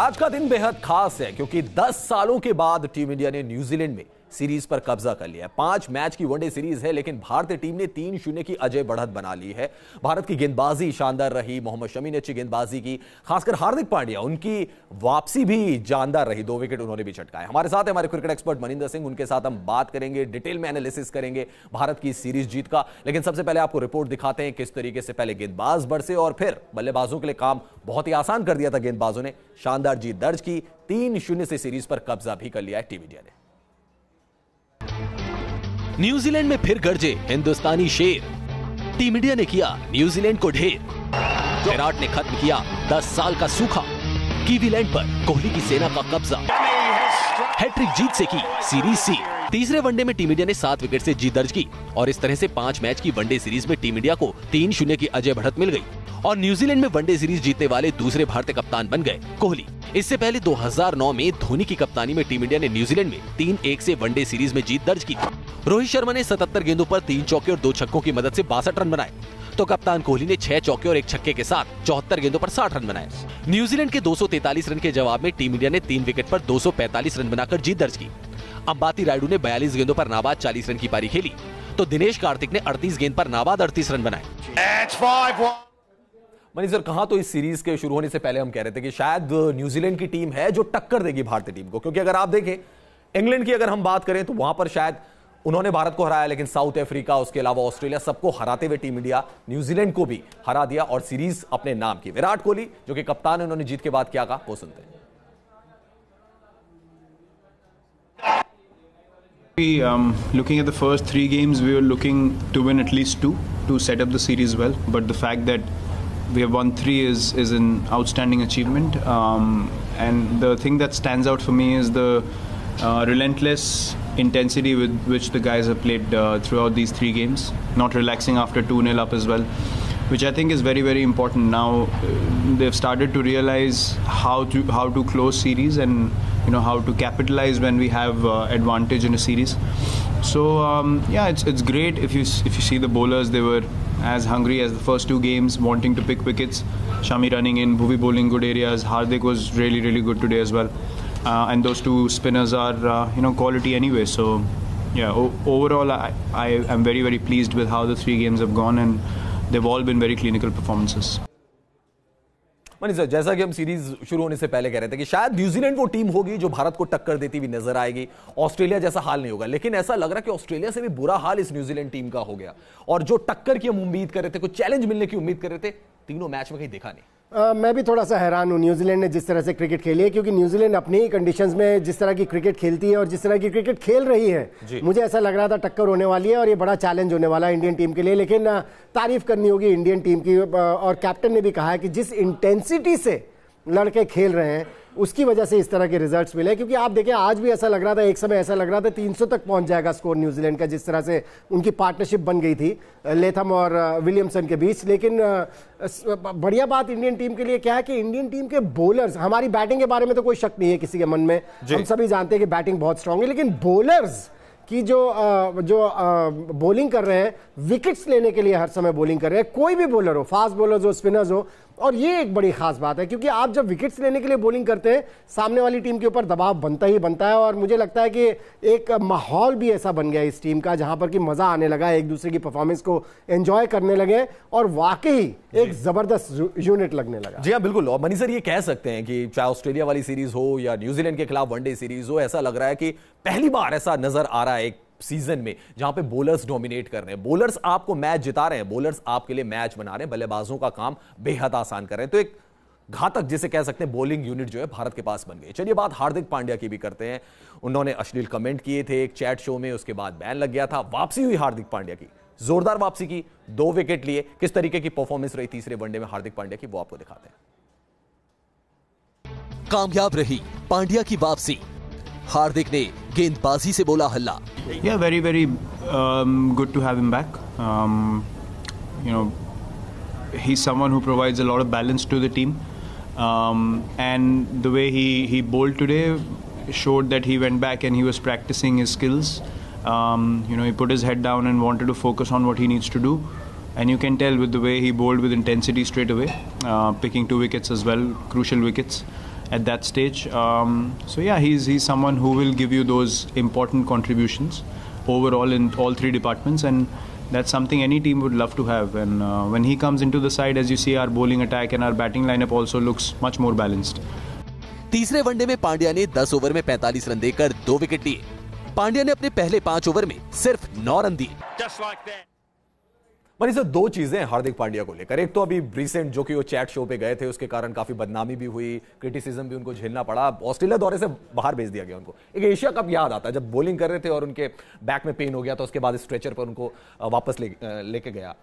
आज का दिन बेहद खास है क्योंकि 10 सालों के बाद टीम इंडिया ने न्यूजीलैंड में सीरीज पर कब्जा कर लिया है। 5 मैच की वनडे सीरीज है, लेकिन भारतीय टीम ने 3-0 की अजय बढ़त बना ली है। भारत की गेंदबाजी शानदार रही, मोहम्मद शमी ने अच्छी गेंदबाजी की, खासकर हार्दिक पांड्या उनकी वापसी भी जानदार रही, 2 विकेट उन्होंने भी चटकाए। हमारे साथ है हमारे क्रिकेट एक्सपर्ट मनिंदर सिंह, उनके साथ हम बात करेंगे, डिटेल में एनालिसिस करेंगे भारत की सीरीज जीत का। लेकिन सबसे पहले आपको रिपोर्ट दिखाते हैं किस तरीके से पहले गेंदबाज बरसे और फिर बल्लेबाजों के लिए काम बहुत ही आसान कर दिया था। गेंदबाजों ने शानदार जीत दर्ज की, 3-0 से सीरीज पर कब्जा भी कर लिया है टीम इंडिया ने। न्यूजीलैंड में फिर गरजे हिंदुस्तानी शेर, टीम इंडिया ने किया न्यूजीलैंड को ढेर। विराट ने खत्म किया 10 साल का सूखा, कीवीलैंड पर कोहली की सेना का कब्जा, हैट्रिक जीत से की सीरीज सील। तीसरे वनडे में टीम इंडिया ने 7 विकेट से जीत दर्ज की और इस तरह से 5 मैच की वनडे सीरीज में टीम इंडिया को 3-0 की अजय बढ़त मिल गई और न्यूजीलैंड में वनडे सीरीज जीतने वाले दूसरे भारतीय कप्तान बन गए कोहली। इससे पहले 2009 में धोनी की कप्तानी में टीम इंडिया ने न्यूजीलैंड में 3-1 से वनडे सीरीज में जीत दर्ज की। रोहित शर्मा ने 77 गेंदों पर 3 चौके और 2 छक्कों की मदद से 62 रन बनाए, तो कप्तान कोहली ने 6 चौके और 1 छक्के के साथ 74 गेंदों पर 60 रन बनाए। न्यूजीलैंड के 243 रन के जवाब में टीम इंडिया ने 3 विकेट पर 245 रन बनाकर जीत दर्ज की। अंबाती रायडू ने 42 गेंदों पर नाबाद 40 रन की पारी खेली, तो दिनेश कार्तिक ने 38 गेंद पर नाबाद 38 रन बनाए। मनी सर, कहां तो इस सीरीज के शुरू होने से पहले हम कह रहे थे कि शायद न्यूजीलैंड की टीम है जो टक्कर देगी भारतीय टीम को, क्योंकि अगर आप देखें इंग्लैंड की अगर हम बात करें तो वहां पर शायद उन्होंने भारत को हराया, लेकिन साउथ अफ्रीका उसके अलावा ऑस्ट्रेलिया सबको हराते हुए टीम इंडिया न्यूजीलैंड को भी हरा दिया और सीरीज अपने नाम की। विराट कोहली जो कि कप्तान है, उन्होंने जीत के बाद क्या कहा वो सुनते हैं। Looking at the first 3 games, we were looking to win at least 2 to set up the series well. But the fact that we have won 3 is an outstanding achievement. And the thing that stands out for me is the relentless intensity with which the guys have played throughout these 3 games, not relaxing after 2-0 up as well, which I think is very, very important. Now they've started to realize how to close series and how to capitalize when we have advantage in a series. So yeah, it's great if you see the bowlers. They were as hungry as the first 2 games, wanting to pick wickets. Shami running in, Bhuvi bowling good areas. Hardik was really, really good today as well. And those 2 spinners are quality anyway. So yeah, overall I am very, very pleased with how the 3 games have gone, and they've all been very clinical performances. Money sir, जैसा कि हम series शुरू होने से पहले कह रहे थे कि शायद न्यूजीलैंड वो टीम होगी जो भारत को टक्कर देती हुई नजर आएगी, ऑस्ट्रेलिया जैसा हाल नहीं होगा, लेकिन ऐसा लग रहा है कि ऑस्ट्रेलिया से भी बुरा हाल इस न्यूजीलैंड टीम का हो गया और जो टक्कर की हम उम्मीद कर रहे थे, कुछ चैलेंज मिलने की उम्मीद कर रहे थे, तीनों मैच में कहीं देखा नहीं। मैं भी थोड़ा सा हैरान हूँ न्यूजीलैंड ने जिस तरह से क्रिकेट खेली है, क्योंकि न्यूजीलैंड अपनी ही कंडीशंस में जिस तरह की क्रिकेट खेलती है और जिस तरह की क्रिकेट खेल रही है, मुझे ऐसा लग रहा था टक्कर होने वाली है और ये बड़ा चैलेंज होने वाला है इंडियन टीम के लिए। लेकिन तारीफ करनी होगी इंडियन टीम की, और कैप्टन ने भी कहा है कि जिस इंटेंसिटी से लड़के खेल रहे हैं उसकी वजह से इस तरह के रिजल्ट्स मिले। क्योंकि आप देखें आज भी ऐसा लग रहा था, एक समय ऐसा लग रहा था 300 तक पहुंच जाएगा स्कोर न्यूजीलैंड का, जिस तरह से उनकी पार्टनरशिप बन गई थी लेथम और विलियमसन के बीच। लेकिन बढ़िया बात इंडियन टीम के लिए क्या है कि इंडियन टीम के बॉलर्स, हमारी बैटिंग के बारे में तो कोई शक नहीं है किसी के मन में, हम सभी जानते हैं कि बैटिंग बहुत स्ट्रांग है, लेकिन बॉलर्स कि जो बॉलिंग कर रहे हैं, विकेट्स लेने के लिए हर समय बॉलिंग कर रहे हैं, कोई भी बॉलर हो, फास्ट बॉलर्स हो, स्पिनर्स हो, और ये एक बड़ी खास बात है क्योंकि आप जब विकेट्स लेने के लिए बॉलिंग करते हैं सामने वाली टीम के ऊपर दबाव बनता ही बनता है। और मुझे लगता है कि एक माहौल भी ऐसा बन गया इस टीम का जहां पर कि मजा आने लगा, एक दूसरे की परफॉर्मेंस को एंजॉय करने लगे और वाकई एक जबरदस्त यूनिट लगने लगा। जी हाँ, बिल्कुल। और मनी सर, ये कह सकते हैं कि चाहे ऑस्ट्रेलिया वाली सीरीज हो या न्यूजीलैंड के खिलाफ वनडे सीरीज हो, ऐसा लग रहा है कि पहली बार ऐसा नजर आ रहा है एक सीजन में जहां पे बॉलर्स डोमिनेट कर रहे हैं, बॉलर्स आपको मैच जिता रहे हैं, बॉलर्स आपके लिए मैच बना रहे हैं, बल्लेबाजों का काम बेहद आसान कर रहे हैं। तो एक घातक जिसे कह सकते हैं बॉलिंग यूनिट जो है भारत के पास बन गई। चलिए बात हार्दिक पांड्या की भी करते हैं। उन्होंने अश्लील कमेंट किए थे एक चैट शो में, उसके बाद बैन लग गया था। वापसी हुई हार्दिक पांड्या की, जोरदार वापसी की, 2 विकेट लिए। किस तरीके की परफॉर्मेंस रही तीसरे वनडे में हार्दिक पांड्या की, वो आपको दिखाते हैं। कामयाब रही पांड्या की वापसी, हार्दिक ने गेंदबाजी से बोला हल्ला। Yeah, very, very good to have him back. He's someone who provides a lot of balance to the team. And the way he bowled today showed that he went back and he was practicing his skills. He put his head down and wanted to focus on what he needs to do. And you can tell with the way he bowled with intensity straight away, picking 2 wickets as well, crucial wickets. at that stage. So yeah, he's someone who will give you those important contributions overall in all three departments, and that's something any team would love to have. And when he comes into the side, as you see, our bowling attack and our batting lineup also looks much more balanced. तीसरे one day में पांड्या ने 10 over में 45 run देकर 2 wicket लिए। पांड्या ने अपने पहले 5 over में सिर्फ 9 रन दिए। मनीष सर, दो चीजें हैं हार्दिक पांड्या को लेकर। एक तो अभी रिसेंट जो कि वो चैट शो पे गए थे, उसके कारण काफी बदनामी भी हुई, क्रिटिसिज्म भी उनको झेलना पड़ा, ऑस्ट्रेलिया दौरे से बाहर भेज दिया गया उनको। एक एशिया कप याद आता है जब बॉलिंग कर रहे थे और उनके बैक में पेन हो गया था, उसके बाद स्ट्रेचर पर उनको वापस लेके गया।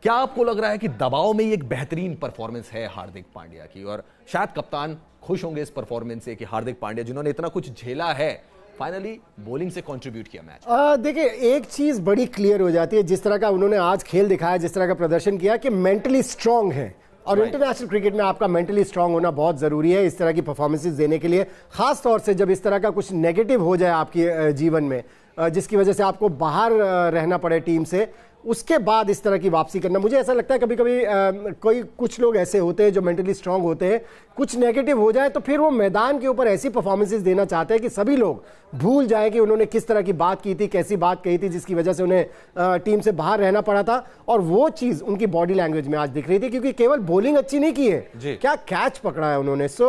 क्या आपको लग रहा है कि दबाव में ही एक बेहतरीन परफॉर्मेंस है हार्दिक पांड्या की, और शायद कप्तान खुश होंगे इस परफॉर्मेंस से कि हार्दिक पांड्या जिन्होंने इतना कुछ झेला है, फाइनली बॉलिंग से कंट्रीब्यूट किया मैच? देखिए, एक चीज बड़ी क्लियर हो जाती है, जिस तरह का उन्होंने आज खेल दिखाया, जिस तरह का प्रदर्शन किया, कि मेंटली स्ट्रांग है। और इंटरनेशनल क्रिकेट में आपका मेंटली स्ट्रांग होना बहुत जरूरी है इस तरह की परफॉर्मेंसेस देने के लिए, खास तौर से जब इस तरह का कुछ नेगेटिव हो जाए आपके जीवन में, जिसकी वजह से आपको बाहर रहना पड़े टीम से, उसके बाद इस तरह की वापसी करना। मुझे ऐसा लगता है कभी कभी कुछ लोग ऐसे होते हैं जो मेंटली स्ट्रांग होते हैं, कुछ नेगेटिव हो जाए तो फिर वो मैदान के ऊपर ऐसी परफॉर्मेंसेस देना चाहते हैं कि सभी लोग भूल जाए कि उन्होंने किस तरह की बात की थी, कैसी बात कही थी, जिसकी वजह से उन्हें टीम से बाहर रहना पड़ा था। और वो चीज उनकी बॉडी लैंग्वेज में आज दिख रही थी, क्योंकि केवल बॉलिंग अच्छी नहीं की है, क्या कैच पकड़ा है उन्होंने। सो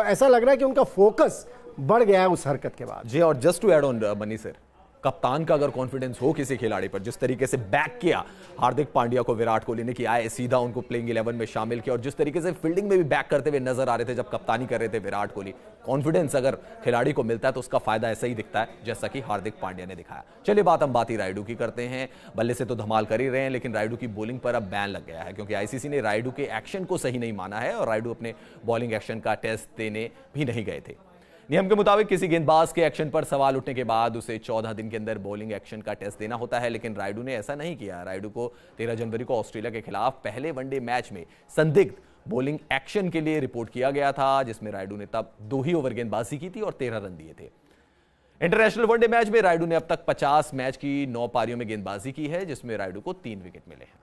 ऐसा लग रहा है कि उनका फोकस बढ़ गया है उस हरकत के बाद। जी, और जस्ट टू ऐड ऑन मनी सर, कप्तान का अगर कॉन्फिडेंस हो किसी खिलाड़ी पर, जिस तरीके से बैक किया हार्दिक पांड्या को विराट कोहली ने, कि आए सीधा उनको प्लेइंग 11 में शामिल किया, और जिस तरीके से फील्डिंग में भी बैक करते हुए नजर आ रहे थे जब कप्तानी कर रहे थे विराट कोहली, कॉन्फिडेंस अगर खिलाड़ी को मिलता है तो उसका फायदा ऐसा ही दिखता है जैसा कि हार्दिक पांड्या ने दिखाया। चलिए बात ही रायडू की करते हैं। बल्ले से तो धमाल कर ही रहे हैं, लेकिन रायडू की बॉलिंग पर अब बैन लग गया है, क्योंकि आईसीसी ने रायडू के एक्शन को सही नहीं माना है और रायडू अपने बॉलिंग एक्शन का टेस्ट देने भी नहीं गए थे। नियम के मुताबिक किसी गेंदबाज के एक्शन पर सवाल उठने के बाद उसे 14 दिन के अंदर बॉलिंग एक्शन का टेस्ट देना होता है, लेकिन रायडू ने ऐसा नहीं किया। रायडू को 13 जनवरी को ऑस्ट्रेलिया के खिलाफ पहले वनडे मैच में संदिग्ध बॉलिंग एक्शन के लिए रिपोर्ट किया गया था, जिसमें रायडू ने तब 2 ही ओवर गेंदबाजी की थी और 13 रन दिए थे। इंटरनेशनल वनडे मैच में रायडू ने अब तक 50 मैच की 9 पारियों में गेंदबाजी की है, जिसमें रायडू को 3 विकेट मिले हैं।